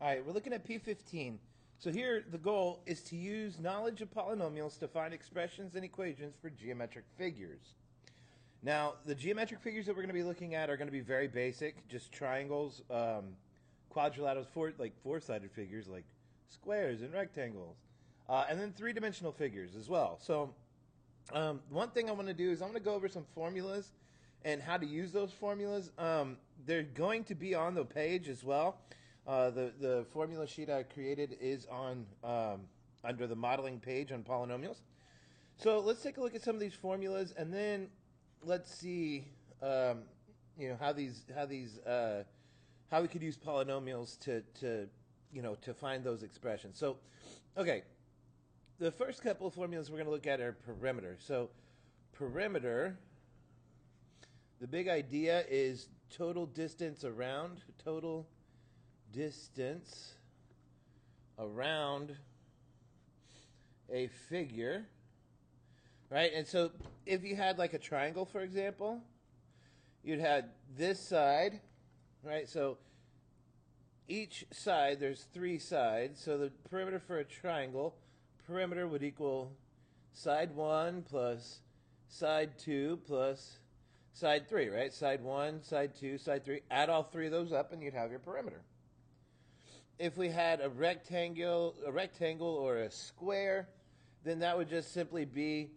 All right, we're looking at P.15. So here the goal is to use knowledge of polynomials to find expressions and equations for geometric figures. Now, the geometric figures that we're going to be looking at are going to be very basic, just triangles, quadrilaterals, four-sided figures like squares and rectangles, and then three-dimensional figures as well. So one thing I want to do is I'm going to go over some formulas and how to use those formulas. They're going to be on the page as well. The formula sheet I created is on under the modeling page on polynomials. So let's take a look at some of these formulas, and then let's see how we could use polynomials to find those expressions. So, okay, the first couple of formulas we're going to look at are perimeter. So, perimeter. The big idea is total distance around a figure, right? And so if you had like a triangle, for example, you'd have this side, right? So each side, there's three sides. So the perimeter for a triangle, perimeter would equal side 1 plus side 2 plus side 3, right? Side 1, side 2, side 3. Add all three of those up and you'd have your perimeter. If we had a rectangle or a square, then that would just simply be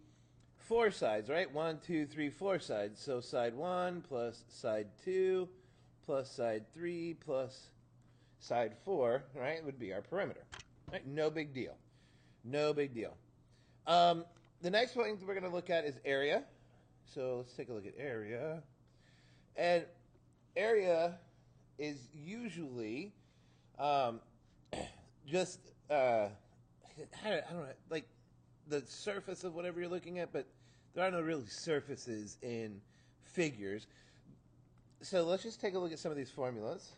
four sides, right? 1, 2, 3, 4 sides. So side 1 plus side 2 plus side 3 plus side 4, right, would be our perimeter. Right? No big deal. No big deal. The next thing we're going to look at is area. So let's take a look at area. And area is usually just, I don't know, like the surface of whatever you're looking at, but there are no real surfaces in figures. So let's just take a look at some of these formulas.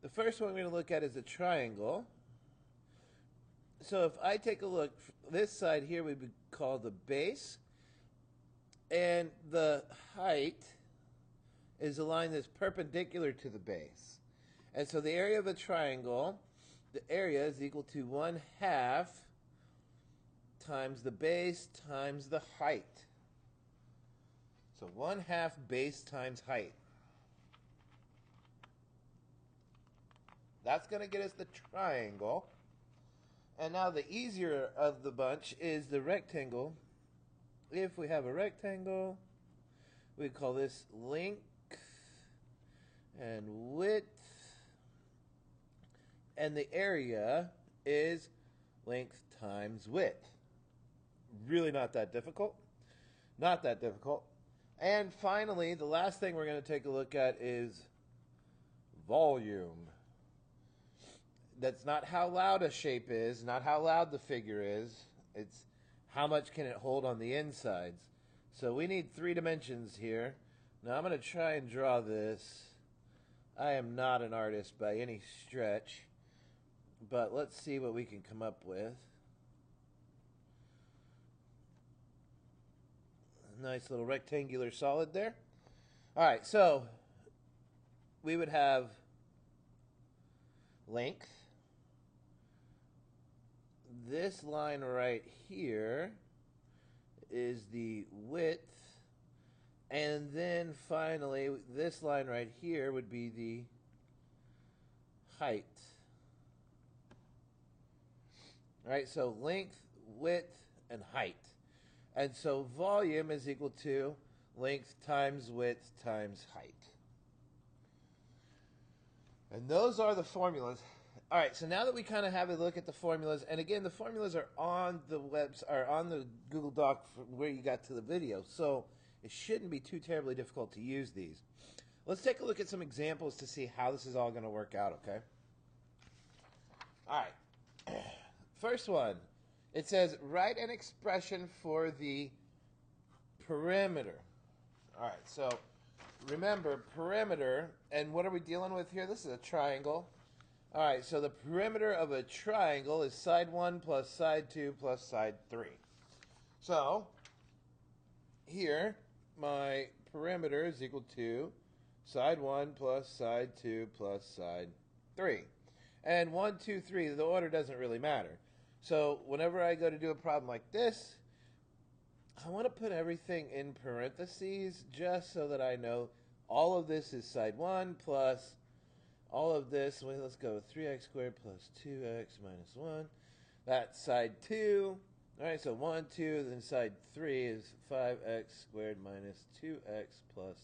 The first one we're going to look at is a triangle. So if I take a look, this side here would be called the base, and the height is a line that's perpendicular to the base. And so the area of a triangle, the area is equal to 1/2 times the base times the height. So 1/2 base times height. That's going to get us the triangle. And now the easier of the bunch is the rectangle. If we have a rectangle, we call this length and width. And the area is length times width. Really not that difficult. Not that difficult. And finally, the last thing we're going to take a look at is volume. That's not how loud a shape is, not how loud the figure is. It's how much can it hold on the insides. So we need three dimensions here. Now I'm going to try and draw this. I am not an artist by any stretch, but let's see what we can come up with. A nice little rectangular solid there. All right, so we would have length. This line right here is the width, and then finally this line right here would be the height. All right, so length, width, and height. And so volume is equal to length times width times height. And those are the formulas. All right, so now that we kind of have a look at the formulas, and again, the formulas are on the on the Google Doc where you got to the video, so it shouldn't be too terribly difficult to use these. Let's take a look at some examples to see how this is all going to work out, okay? All right. First one, it says write an expression for the perimeter. All right, so remember perimeter, and what are we dealing with here? This is a triangle. All right, so the perimeter of a triangle is side 1 plus side 2 plus side 3. So here, my perimeter is equal to side 1 plus side 2 plus side 3. And 1, 2, 3, the order doesn't really matter. So whenever I go to do a problem like this, I want to put everything in parentheses just so that I know all of this is side 1 plus all of this. Well, let's go with 3x squared plus 2x minus 1. That's side 2. All right, so 1, 2, then side 3 is 5x squared minus 2x plus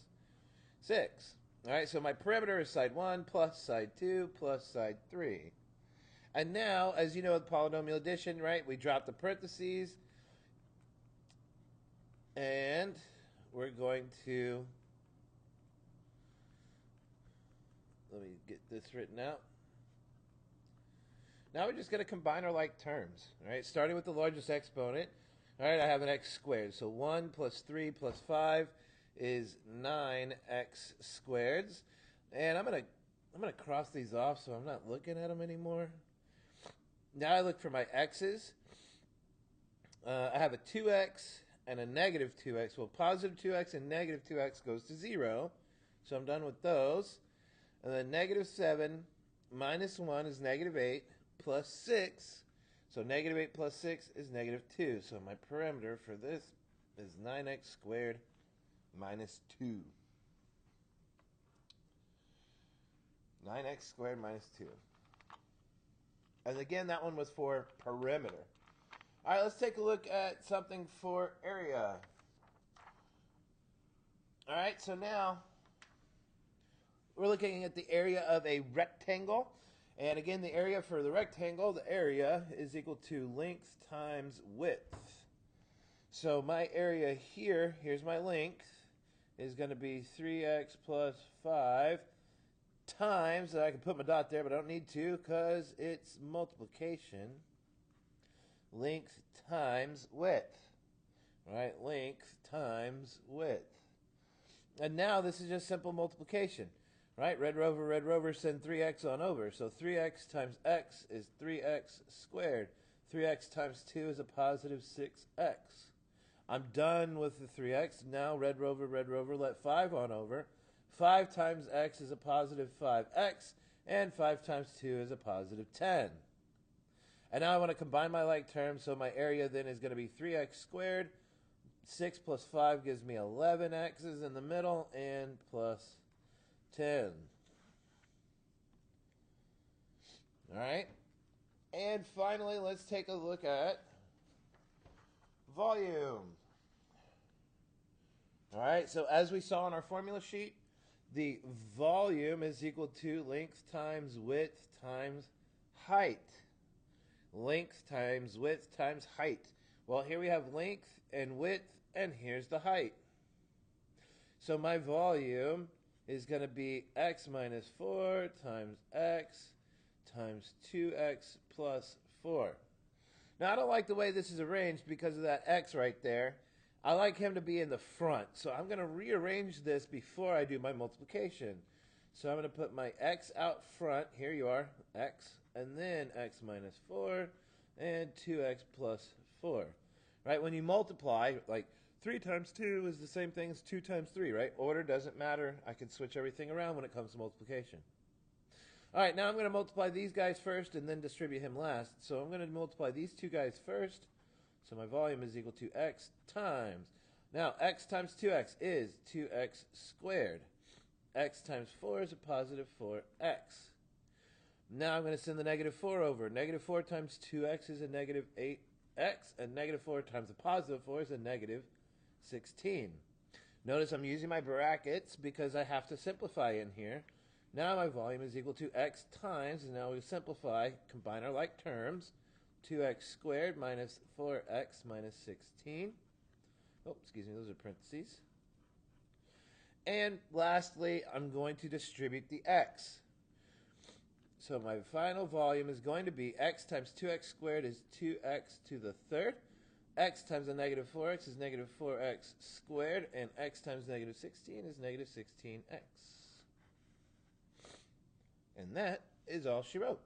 6. All right, so my perimeter is side 1 plus side 2 plus side 3. And now, as you know with polynomial addition, right, we drop the parentheses. And we're going to, let me get this written out. Now we're just going to combine our like terms, right? Starting with the largest exponent. All right, I have an x squared. So 1 plus 3 plus 5 is 9x squareds. And I'm going to cross these off so I'm not looking at them anymore. Now I look for my x's. I have a 2x and a negative 2x. Well, positive 2x and negative 2x goes to 0. So I'm done with those. And then negative 7 minus 1 is negative 8 plus 6. So negative 8 plus 6 is negative 2. So my parameter for this is 9x squared minus 2. 9x squared minus 2. And again, that one was for perimeter. All right, let's take a look at something for area. All right, so now we're looking at the area of a rectangle. And again, the area for the rectangle, the area is equal to length times width. So my area here, here's my length, is going to be 3x plus 5 times, I can put my dot there, but I don't need to because it's multiplication. Length times width. Right? Length times width. And now this is just simple multiplication. Right? Red Rover, send 3x on over. So 3x times x is 3x squared. 3x times 2 is a positive 6x. I'm done with the 3x. Now Red Rover, let 5 on over. 5 times x is a positive 5x. And 5 times 2 is a positive 10. And now I want to combine my like terms, so my area then is going to be 3x squared. 6 plus 5 gives me 11x's in the middle, and plus 10. All right? And finally, let's take a look at volume. All right, so as we saw on our formula sheet, the volume is equal to length times width times height. Length times width times height. Well, here we have length and width, and here's the height. So my volume is going to be x minus 4 times x times 2x plus 4. Now, I don't like the way this is arranged because of that x right there. I like him to be in the front. So I'm going to rearrange this before I do my multiplication. So I'm going to put my x out front. Here you are, x. And then x minus 4 and 2x plus 4. Right? When you multiply, like 3 times 2 is the same thing as 2 times 3, right? Order doesn't matter. I can switch everything around when it comes to multiplication. All right, now I'm going to multiply these guys first and then distribute him last. So I'm going to multiply these two guys first. So my volume is equal to x times. Now, x times 2x is 2x squared. X times 4 is a positive 4x. Now I'm going to send the negative 4 over. Negative 4 times 2x is a negative 8x. And negative 4 times a positive 4 is a negative 16. Notice I'm using my brackets because I have to simplify in here. Now my volume is equal to x times, and now we simplify, combine our like terms. 2x squared minus 4x minus 16. Oh, excuse me, those are parentheses. And lastly, I'm going to distribute the x. So my final volume is going to be x times 2x squared is 2x to the third. X times a negative 4x is negative 4x squared. And x times negative 16 is negative 16x. And that is all she wrote.